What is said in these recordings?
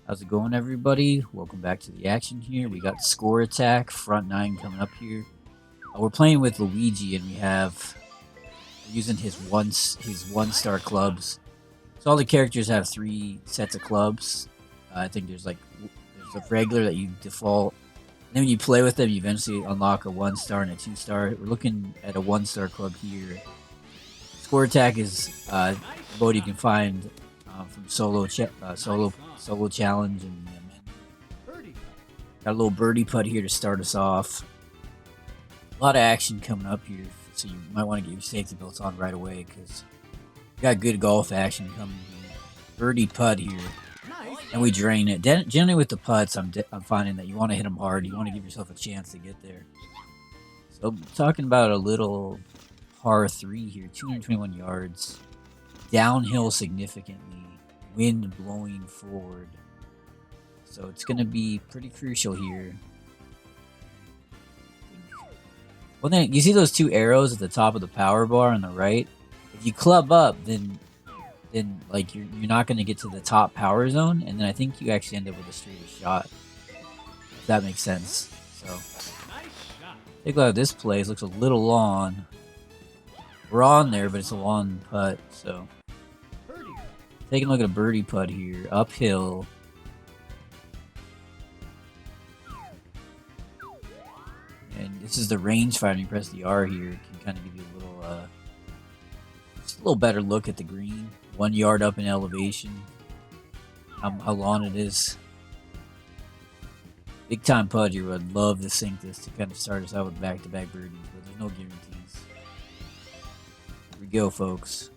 How's it going, everybody? Welcome back to the action here. We got Score Attack, Front 9 coming up here. We're playing with Luigi, and we're using his one-star clubs. So all the characters have 3 sets of clubs. I think there's a regular that you default. And then when you play with them, you eventually unlock a 1-star and a 2-star. We're looking at a 1-star club here. Score Attack is a mode you can find from solo challenge, and got a little birdie putt here to start us off. A lot of action coming up here, so you might want to get your safety belts on right away because you got good golf action coming here. Birdie putt here, and we drain it. Generally with the putts, I'm finding that you want to hit them hard. You want to give yourself a chance to get there. So I'm talking about a little par 3 here, 221 yards, downhill significantly. Wind blowing forward, so it's going to be pretty crucial here. Well, then you see those 2 arrows at the top of the power bar on the right. If you club up, then like you're not going to get to the top power zone, and then I think you actually end up with a straighter shot. If that makes sense. So take a look at this play. It looks a little long. We're on there, but it's a long putt. So taking a look at a birdie putt here, uphill. And this is the rangefinder. You press the R here, it can kind of give you just a little better look at the green. 1 yard up in elevation. How long it is. Big time putt here. I'd love to sink this to kind of start us out with back-to-back birdies, but there's no guarantees. Here we go, folks.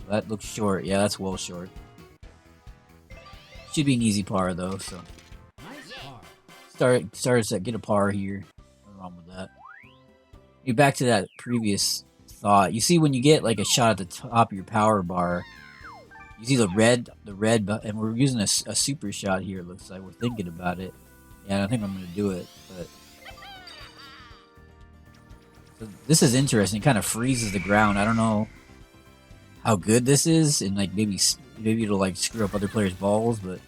That looks short. Yeah, that's well short. Should be an easy par though. So start us at get a par here. Nothing wrong with that. Get back to that previous thought. You see when you get like a shot at the top of your power bar, you see the red, and we're using a super shot here. It looks like we're thinking about it. Yeah, I think I'm gonna do it. But so this is interesting. It kind of freezes the ground. I don't know how good this is, and like maybe it'll like screw up other players' balls, but it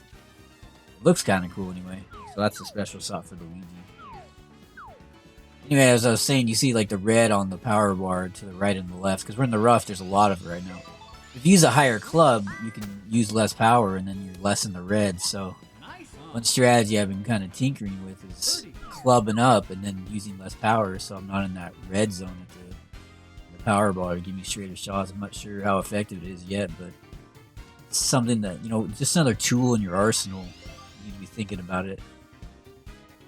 looks kind of cool anyway. So that's a special shot for the Luigi. Anyway, as I was saying, you see like the red on the power bar to the right and the left, because we're in the rough. There's a lot of it right now. If you use a higher club, you can use less power, and then you're less in the red. So one strategy I've been kind of tinkering with is clubbing up and then using less power, so I'm not in that red zone at the power bar to give me straighter shots. I'm not sure how effective it is yet, but it's something that, just another tool in your arsenal. You need to be thinking about it.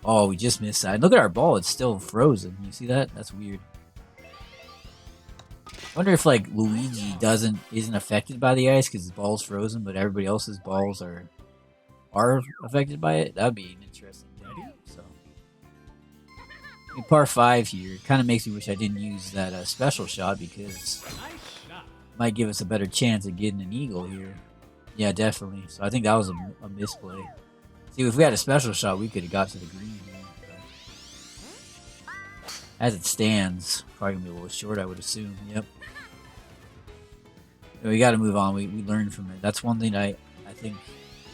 Oh, we just missed that. Look at our ball. It's still frozen. You see that? That's weird. I wonder if like Luigi isn't affected by the ice because his ball's frozen, but everybody else's balls are affected by it. That'd be an interesting thing. So par 5 here kind of makes me wish I didn't use that special shot, because it might give us a better chance at getting an eagle here. Yeah, definitely. So I think that was a misplay. See, if we had a special shot, we could have got to the green here. As it stands, probably gonna be a little short, I would assume. Yep. But we got to move on. We learned from it. That's one thing I think.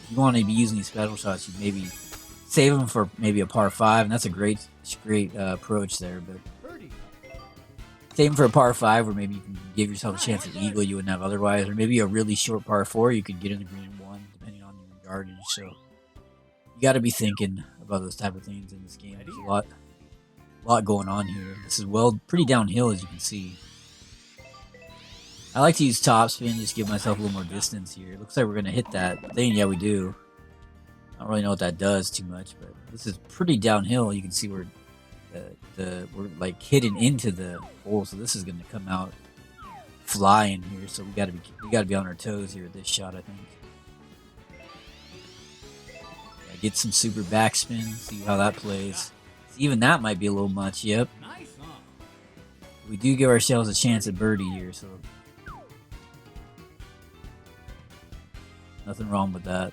If you want to be using these special shots, you maybe save them for maybe a par 5, and that's a great approach there. But save them for a par 5, where maybe you can give yourself a chance at eagle you wouldn't have otherwise, or maybe a really short par 4 you could get in the green in 1, depending on your yardage. So you got to be thinking about those type of things in this game. There's a lot going on here. This is pretty downhill, as you can see. I like to use topspin, just give myself a little more distance here. It looks like we're gonna hit that thing. Yeah, we do. I don't really know what that does too much, but this is pretty downhill. You can see we're like hidden into the hole, so this is gonna come out flying here. So we gotta be on our toes here with this shot, I think. Yeah, get some super backspin, see how that plays. Even that might be a little much. Yep. We do give ourselves a chance at birdie here, so nothing wrong with that.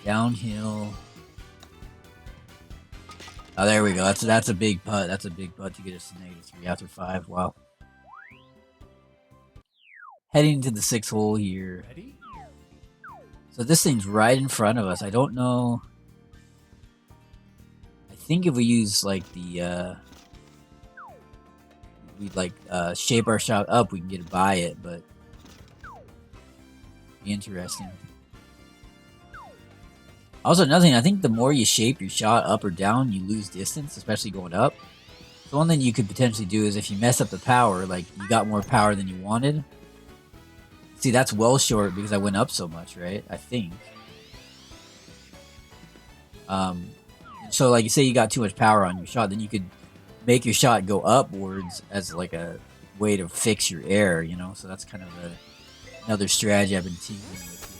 Downhill. Oh, there we go. That's a big putt. That's a big putt to get us to -3 after 5. Wow. Heading to the 6th hole here. So this thing's right in front of us. I don't know. I think if we use like the we like shape our shot up, we can get by it, but be interesting. Also, another thing, I think the more you shape your shot up or down, you lose distance, especially going up. So one thing you could potentially do is if you mess up the power, like you got more power than you wanted. See, that's well short because I went up so much, right? I think. So like you say you got too much power on your shot, then you could make your shot go upwards as like a way to fix your air, you know? So that's kind of another strategy I've been tinkering with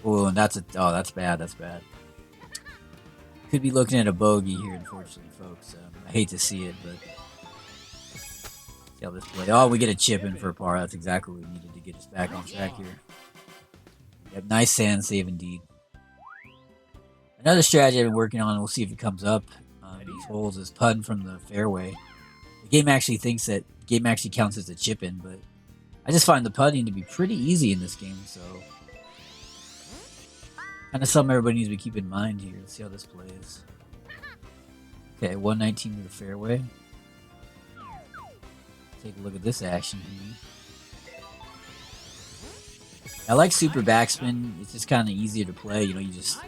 here. Oh, and that's bad, that's bad. Could be looking at a bogey here, unfortunately, folks. I hate to see it, but see how this plays. Oh, we get a chip in for a par. That's exactly what we needed to get us back on track here. Yep, nice sand save indeed. Another strategy I've been working on, and we'll see if it comes up on these holes, is putting from the fairway. The game actually thinks that game actually counts as a chip in, but I just find the putting to be pretty easy in this game, so kind of something everybody needs to keep in mind here. Let's see how this plays. Okay, 119 to the fairway. Take a look at this action here. I like super backspin. It's just kind of easier to play. You know, you just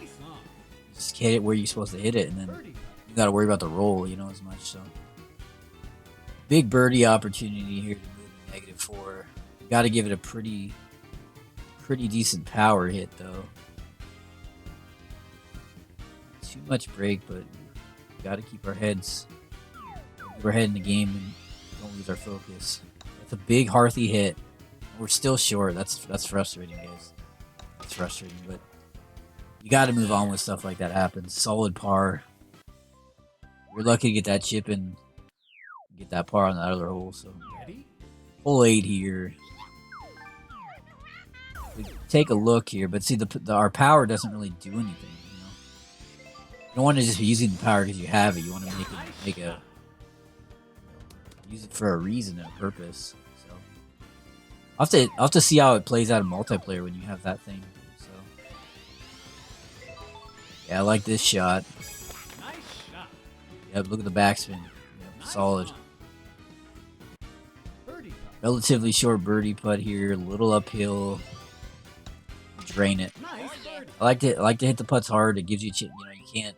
hit it where you're supposed to hit it, and then you got to worry about the roll, you know, as much. So big birdie opportunity here to move to -4. You got to give it a pretty decent power hit though. Too much break, but we got to keep our heads. We're head in the game and don't lose our focus. It's a big hearthy hit. We're still short. That's frustrating, guys. It's frustrating, but you got to move on when stuff like that happens. Solid par. We're lucky to get that chip and get that par on the other hole. So hole 8 here. We take a look here, but see our power doesn't really do anything. You know, you don't want to just be using the power because you have it. You want to use it for a reason and a purpose. So I'll have to see how it plays out in multiplayer when you have that thing. Yeah, I like this shot. Yep, look at the backspin. Yep, solid. Relatively short birdie putt here, a little uphill. Drain it. I like to hit the putts hard. It gives you, you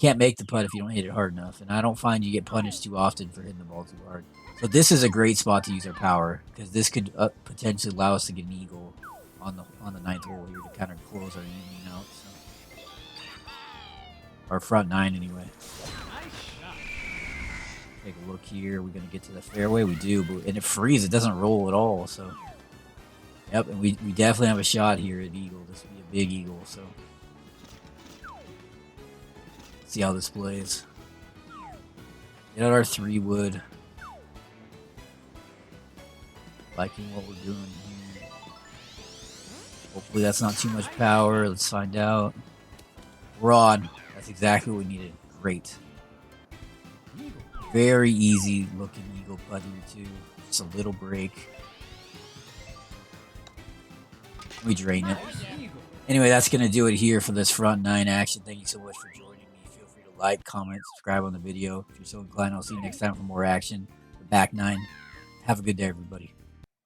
can't make the putt if you don't hit it hard enough. And I don't find you get punished too often for hitting the ball too hard. So this is a great spot to use our power because this could potentially allow us to get an eagle on the 9th hole here to kind of close our evening out. So. Our front 9 anyway. Take a look here. We're gonna get to the fairway. We do, and it frees. It doesn't roll at all. So, yep. And we definitely have a shot here at eagle. This will be a big eagle. So, see how this plays. Get out our 3 wood. Liking what we're doing here. Hopefully that's not too much power. Let's find out. We're on. That's exactly what we needed. Great. Very easy looking eagle putt here too. Just a little break. We drain it. Anyway, that's going to do it here for this front 9 action. Thank you so much for joining me. Feel free to like, comment, subscribe on the video. If you're so inclined, I'll see you next time for more action. The back 9. Have a good day, everybody.